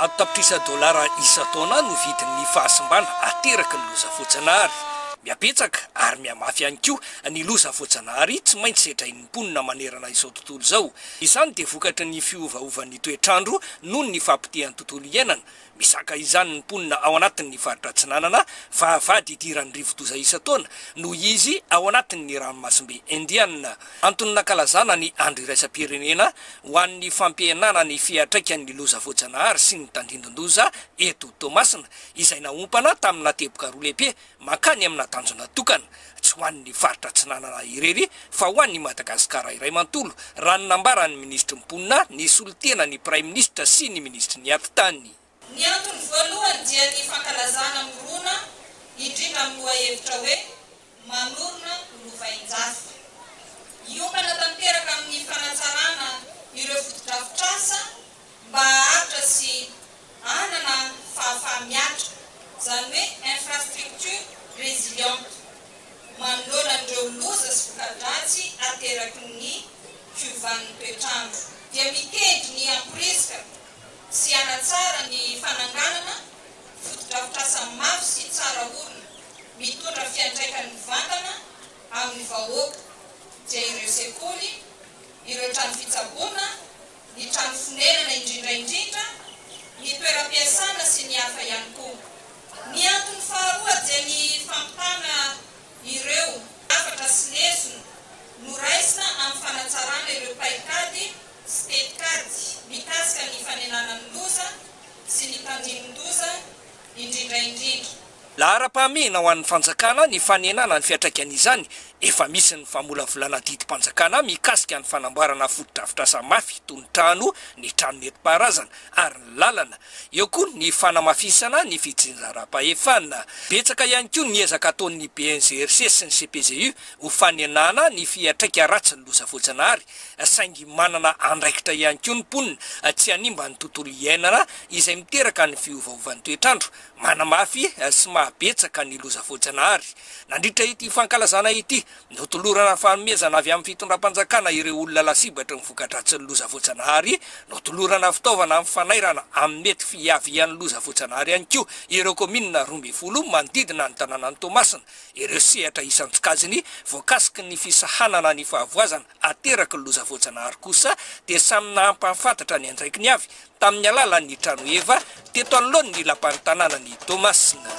tapitrisa dolara isa-taona no vidin'ny fahasimbana ateraka ny loza voajanahary miapetsaka ary miamafy ihany koa ny loza voajanahary tsy maintsy setrain'ny mponina manerana izao tontolo izao. Izany dia vokatry ny fiovaovan'ny toetrandro noho ny fampitehan'ny tontolo iainana. Misaka izany ny mponina ao anatin'ny faritra Atsinanana fa vady idiran'ny rivo-doza isa-taona noho izy ao anatin'ny ranomasimbe Indiana. Antony nakalazana ny andro iraisam-pirenena ho an'ny fampihenana ny fiatraikan'ny loza voajanahary sy ny tandrindon-doza eto Toamasina izay naompana tamina teboka roa lehibe mankany amina tanjona tokana tsy ho an'ny faritra Atsinanana irery fa ho an'ny Madagasikara iray manontolo raha ny nambaran'ny ministry mponina ny solitena ny prime ministre sy ny ministry ny atitany. Ny antony voalohany dia ny fankalazana morona indrindra amin'ny lohahevitra hoe manorona lovain-jafy. Iompana tanteraka amin'ny fanatsarana ireo fotodrafitrasa mba haharitra sy hanana fahafahamiatra, izany hoe infrastructure résiliente, manoloana an'ireo loza sy voka-dratsy ateraky ny fiovan'ny toetrandro. Dia mikendry ny amporisika sy hanatsara ny fananganana fotodrafitrasa mafy sy tsara orona, mitondra fiantraikan'ny vantana amin'ny vahoaka, dia ireo sekoly, ireo trano fitsaboana, ny trano fonenana indrindraindrindra, ny toeram-piasana sy ny hafa ihany koa. Ny antony faharoa dia ny fampitana ireo afatra sy lesona noraisina amin'ny fanatsarana ireo paikady sy tetikady mikasika ny fanenana ny loza sy ny tandrinon-doza indrindraindrindra. Lahara-pahamehana ho an'ny fanjakana ny fanenana ny fiatraikan'izany efa misy ny famolavolana didim-panjakana mikasika ny fanamboarana fotodrafitrasa mafy toy ny trano nentim-paharazana ary ny lalana. Eo koa ny fanamafisana ny fitsinjaram-pahefana. Betsaka ihany koa ny ezaka ataon'ny BNGRC sy ny CPGU ho fanenana ny fiatraika ratsy ny loza voajanahary, saingy manana andraikitra ihany koa ny mponina tsy hanimba ny tontolo iainana izay miteraka ny fiovaovan'ny toetrandro, manamafy sy mahabetsaka ny loza voajanahary. Nandritra ity fankalazana ity notolorana fanomezana avy amin'ny fitondram-panjakana ireo olona lasibatra ny voka-dratsy ny loza voajanahary, notolorana fitaovana amin'ny fanairana amin'ny mety fiavian'ny loza voajanahary ihany koa ireo kominina 12 manodidina ny tanànan'ny Toamasina. Ireo sehatra isan-tsokajiny voakasiky ny fisahanana ny fahavoazana ateraky ny loza voajanahary kosa dia samy nampahafantatra ny andraiky ny avy tamin'ny alalan'ny trano eva teto anoloany ny lapan'ny tanànan'ny Toamasina.